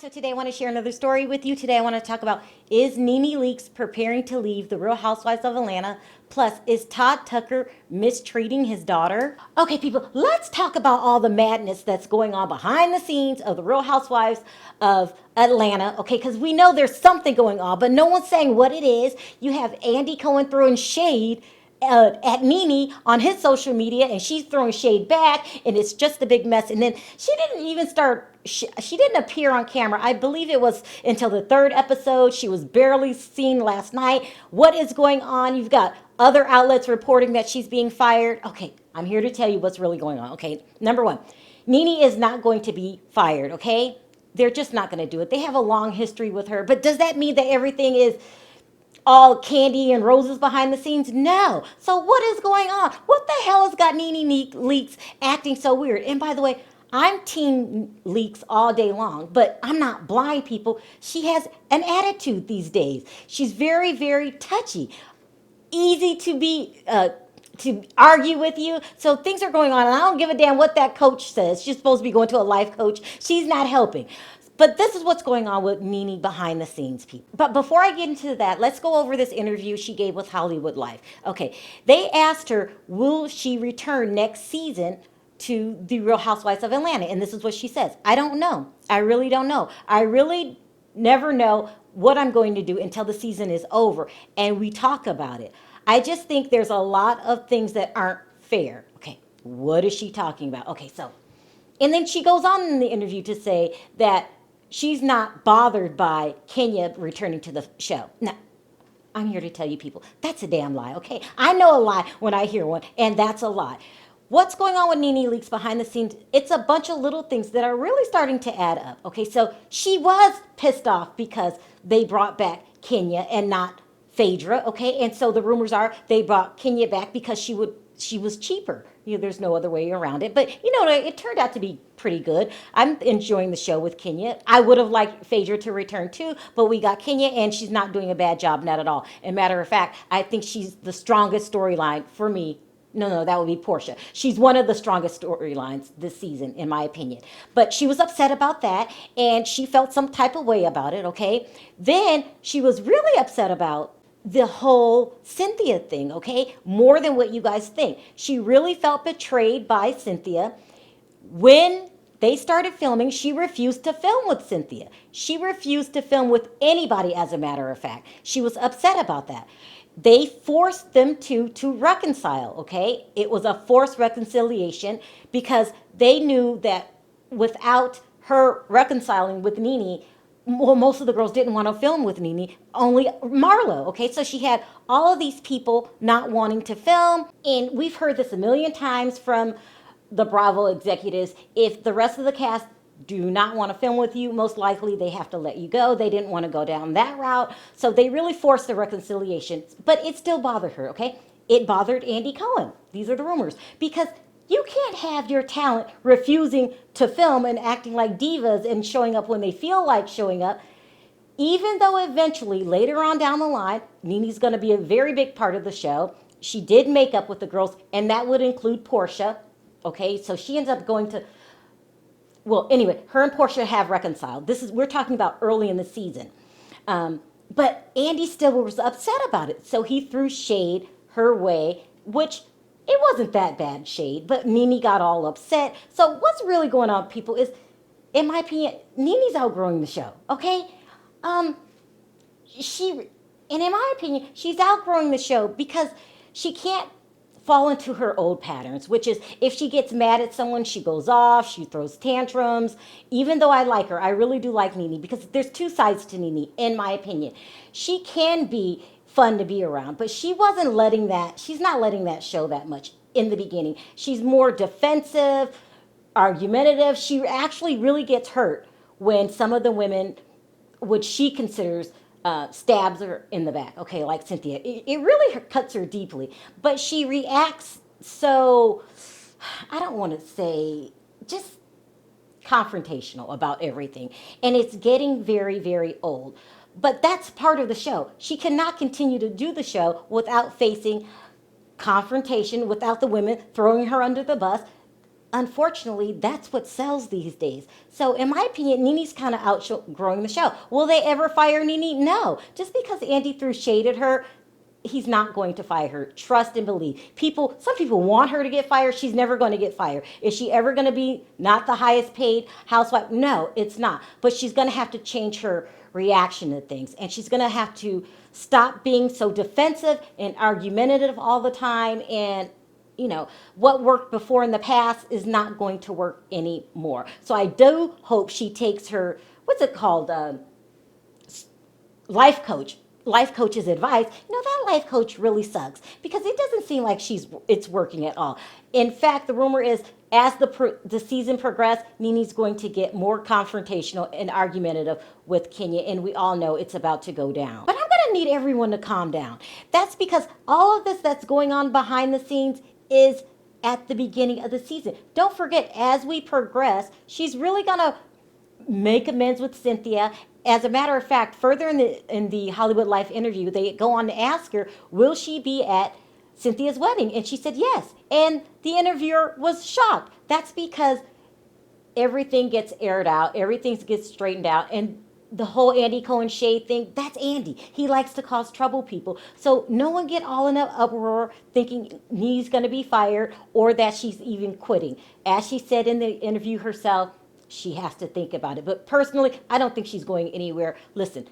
So today I want to share another story with you. Today I want to talk about, is Nene Leakes preparing to leave the Real Housewives of Atlanta? Plus, is Todd Tucker mistreating his daughter? Okay, people, let's talk about all the madness that's going on behind the scenes of the Real Housewives of Atlanta. Okay, because we know there's something going on, but no one's saying what it is. You have Andy Cohen throwing shade at Nene on his social media, and she's throwing shade back, and it's just a big mess. And then she didn't even start, she didn't appear on camera. I believe it was until the third episode. She was barely seen last night. What is going on? You've got other outlets reporting that she's being fired. Okay, I'm here to tell you what's really going on. Okay, number one, Nene is not going to be fired, okay? They're just not going to do it. They have a long history with her, but does that mean that everything is all candy and roses behind the scenes? No. So what is going on? What the hell has got Nene Leakes acting so weird? And by the way, I'm team Leakes all day long, but I'm not blind, people. She has an attitude these days. She's very, very touchy, easy to argue with you. So things are going on, and I don't give a damn what that coach says. She's supposed to be going to a life coach. She's not helping. But this is what's going on with Nene behind the scenes, people. But before I get into that, let's go over this interview she gave with Hollywood Life. Okay, they asked her, will she return next season to the Real Housewives of Atlanta? And this is what she says: I don't know. I really don't know. I really never know what I'm going to do until the season is over and we talk about it. I just think there's a lot of things that aren't fair. Okay, what is she talking about? Okay, so, and then she goes on in the interview to say that she's not bothered by Kenya returning to the show. Now, I'm here to tell you, people, that's a damn lie, okay? I know a lie when I hear one, and that's a lie. What's going on with Nene Leakes behind the scenes? It's a bunch of little things that are really starting to add up, okay? So she was pissed off because they brought back Kenya and not Phaedra, okay? And so the rumors are they brought Kenya back because she was cheaper. You know, there's no other way around it. But, you know, it turned out to be pretty good. I'm enjoying the show with Kenya. I would have liked Phaedra to return too, but we got Kenya, and she's not doing a bad job, not at all. And matter of fact, I think she's the strongest storyline for me. No, that would be Portia. She's one of the strongest storylines this season, in my opinion. But she was upset about that, and she felt some type of way about it, okay? Then she was really upset about the whole Cynthia thing, okay? More than what you guys think. She really felt betrayed by Cynthia. When they started filming, she refused to film with Cynthia. She refused to film with anybody, as a matter of fact. She was upset about that. They forced them to reconcile, okay? It was a forced reconciliation because they knew that without her reconciling with Nene, well, most of the girls didn't want to film with Nene, only Marlo, okay? So she had all of these people not wanting to film, and we've heard this a million times from the Bravo executives. If the rest of the cast do not want to film with you, most likely they have to let you go. They didn't want to go down that route, so they really forced the reconciliation, but it still bothered her, okay? It bothered Andy Cohen. These are the rumors, because you can't have your talent refusing to film and acting like divas and showing up when they feel like showing up, even though eventually, later on down the line, Nene's going to be a very big part of the show. She did make up with the girls, and that would include Portia, okay? So she ends up going to, well, anyway, her and Portia have reconciled. We're talking about early in the season. But Andy still was upset about it, so he threw shade her way, which it wasn't that bad shade, but Nene got all upset. So what's really going on, people, is, in my opinion, Nene's outgrowing the show, okay? And in my opinion, she's outgrowing the show because she can't fall into her old patterns, which is if she gets mad at someone, she goes off, she throws tantrums. Even though I like her, I really do like Nene, because there's two sides to Nene, in my opinion. She can be fun to be around, but she's not letting that show that much in the beginning. She's more defensive, argumentative. She actually really gets hurt when some of the women, which she considers, stabs her in the back, okay, like Cynthia. It really cuts her deeply, but she reacts so, I don't want to say, just confrontational about everything, and it's getting very, very old. But that's part of the show. She cannot continue to do the show without facing confrontation, without the women throwing her under the bus. unfortunately, that's what sells these days. So, in my opinion, Nene's kind of outgrowing the show. Will they ever fire Nene? No. Just because Andy threw shade at her, he's not going to fire her. Trust and believe. Some people want her to get fired. She's never going to get fired. Is she ever going to be not the highest paid housewife? No, it's not. But she's going to have to change her reaction to things. And she's going to have to stop being so defensive and argumentative all the time. And what worked before in the past is not going to work anymore. So I do hope she takes her, what's it called, life coach's advice. That life coach really sucks because it doesn't seem like it's working at all. In fact, the rumor is as the season progresses, Nene's going to get more confrontational and argumentative with Kenya, and we all know it's about to go down. But I'm going to need everyone to calm down. That's because all of this that's going on behind the scenes is at the beginning of the season. Don't forget, as we progress, she's really going to make amends with Cynthia. As a matter of fact, further in the Hollywood Life interview, they go on to ask her, will she be at Cynthia's wedding? And she said yes. And the interviewer was shocked. That's because everything gets aired out, everything gets straightened out, and the whole Andy Cohen shade thing, that's Andy. He likes to cause trouble, people. So no one get all in an uproar thinking he's going to be fired or that she's even quitting. As she said in the interview herself, she has to think about it. But personally, I don't think she's going anywhere. Listen,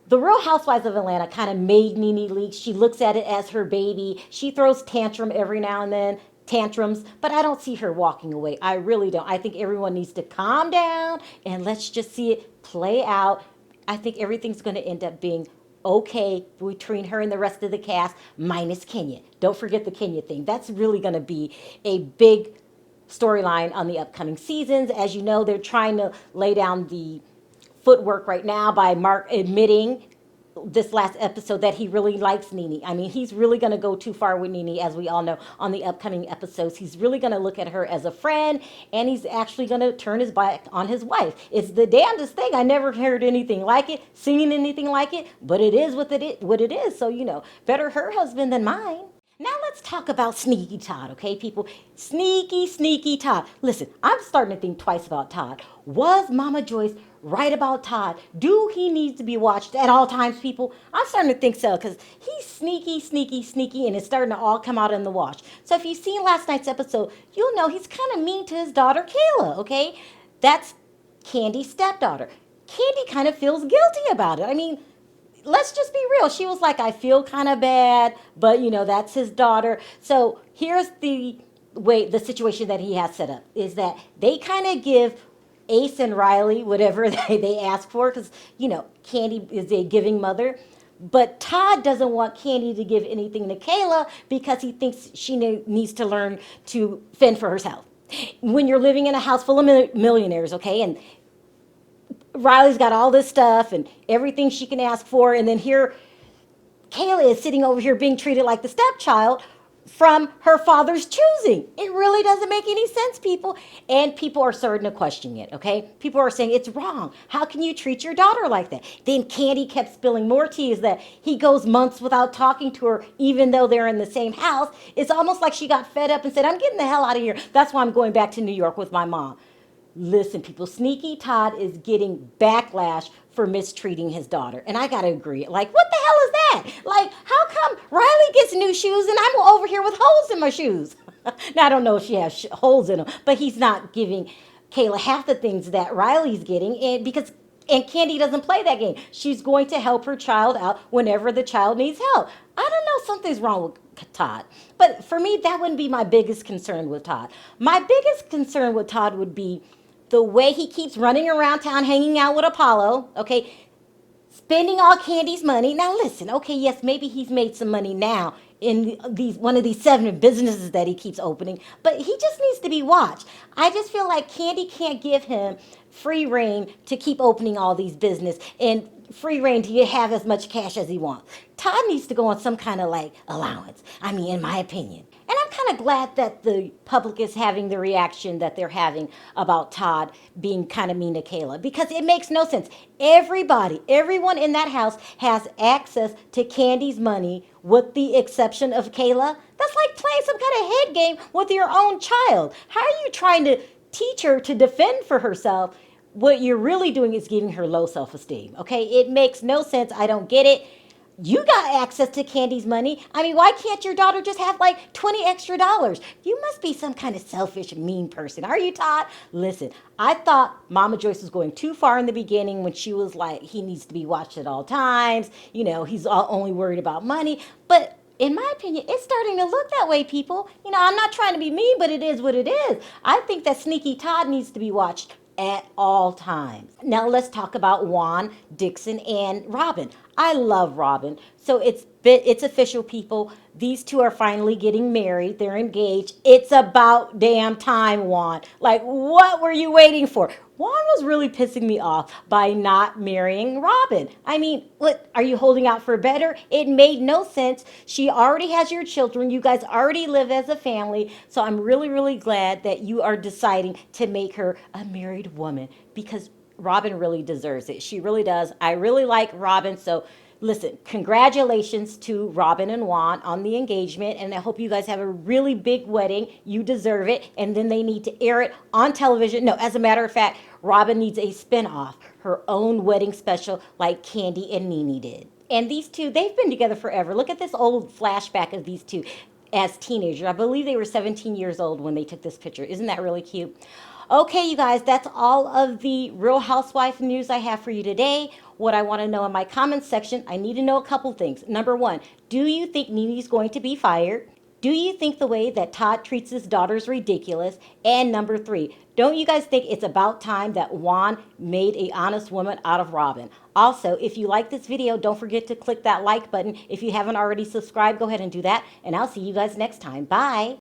the Real Housewives of Atlanta kind of made Nene Leakes. She looks at it as her baby. She throws tantrum every now and then, tantrums, but I don't see her walking away. I really don't. I think everyone needs to calm down and let's just see it play out. I think everything's going to end up being okay between her and the rest of the cast, minus Kenya. Don't forget the Kenya thing. That's really going to be a big storyline on the upcoming seasons. As you know, they're trying to lay down the footwork right now by Mark admitting this last episode that he really likes Nene. I mean, he's really going to go too far with Nene, as we all know, on the upcoming episodes. He's really going to look at her as a friend, and he's actually going to turn his back on his wife. It's the damnedest thing. I never heard anything like it, seen anything like it, but it is what it is. So, better her husband than mine. Now let's talk about Sneaky Todd, okay, people? Sneaky Todd. Listen, I'm starting to think twice about Todd. Was Mama Joyce right about Todd? Do he need to be watched at all times, people? I'm starting to think so because he's sneaky, and it's starting to all come out in the wash. So if you've seen last night's episode, you'll know he's kind of mean to his daughter, Kayla, okay? That's Candy's stepdaughter. Candy kind of feels guilty about it. I mean, let's just be real. She was like, I feel kind of bad, but that's his daughter. So here's the situation that he has set up is that they kind of give Ace and Riley whatever they ask for because, Candy is a giving mother. But Todd doesn't want Candy to give anything to Kayla because he thinks she needs to learn to fend for herself. When you're living in a house full of millionaires, okay, and Riley's got all this stuff and everything she can ask for, and then here Kayla is sitting over here being treated like the stepchild from her father's choosing. It really doesn't make any sense, people. And people are starting to question it, okay? People are saying it's wrong. How can you treat your daughter like that? Then Candy kept spilling more tea that he goes months without talking to her, even though they're in the same house. It's almost like she got fed up and said, I'm getting the hell out of here. That's why I'm going back to New York with my mom. Listen, people, Sneaky Todd is getting backlash for mistreating his daughter. And I got to agree. Like, what the hell is that? Like, how come Riley gets new shoes and I'm over here with holes in my shoes? Now, I don't know if she has holes in them, but he's not giving Kayla half the things that Riley's getting. And Candy doesn't play that game. She's going to help her child out whenever the child needs help. I don't know, something's wrong with Todd. But for me, that wouldn't be my biggest concern with Todd. My biggest concern with Todd would be the way he keeps running around town hanging out with Apollo, okay, spending all Candy's money. Now listen, okay, yes, maybe he's made some money now in one of these 7 businesses that he keeps opening, but he just needs to be watched. I just feel like Candy can't give him free reign to keep opening all these business and free reign to have as much cash as he wants. Todd needs to go on some kind of allowance. I mean, in my opinion. And I'm kind of glad that the public is having the reaction that they're having about Todd being kind of mean to Kayla because it makes no sense. Everyone in that house has access to Candy's money with the exception of Kayla. That's like playing some kind of head game with your own child. How are you trying to teach her to defend for herself? What you're really doing is giving her low self-esteem, okay? It makes no sense. I don't get it. You got access to Candy's money. I mean, why can't your daughter just have like 20 extra dollars? You must be some kind of selfish, mean person. Are you, Todd? Listen, I thought Mama Joyce was going too far in the beginning when she was like, he needs to be watched at all times. You know, he's only worried about money. But in my opinion, it's starting to look that way, people. You know, I'm not trying to be mean, but it is what it is. I think that sneaky Todd needs to be watched at all times. Now let's talk about Juan, Dixon, and Robyn. I love Robyn. So it's official, people. These two are finally getting married. They're engaged. It's about damn time, Juan. Like, what were you waiting for? Juan was really pissing me off by not marrying Robyn. I mean, what, are you holding out for better? It made no sense. She already has your children. You guys already live as a family. So I'm really, really glad that you are deciding to make her a married woman, because Robyn really deserves it. She really does. I really like Robyn. So listen, congratulations to Robyn and Juan on the engagement, and I hope you guys have a really big wedding. You deserve it, and then they need to air it on television. No, as a matter of fact, Robyn needs a spinoff, her own wedding special like Candy and Nene did. And these two, they've been together forever. Look at this old flashback of these two as teenagers. I believe they were 17 years old when they took this picture. Isn't that really cute? Okay, you guys, that's all of the Real Housewife news I have for you today. What I want to know in my comments section, I need to know a couple things. Number one, do you think Nene's going to be fired? Do you think the way that Todd treats his daughter is ridiculous? And number three, don't you guys think it's about time that Juan made an honest woman out of Robyn? Also, if you like this video, don't forget to click that like button. If you haven't already subscribed, go ahead and do that. And I'll see you guys next time. Bye.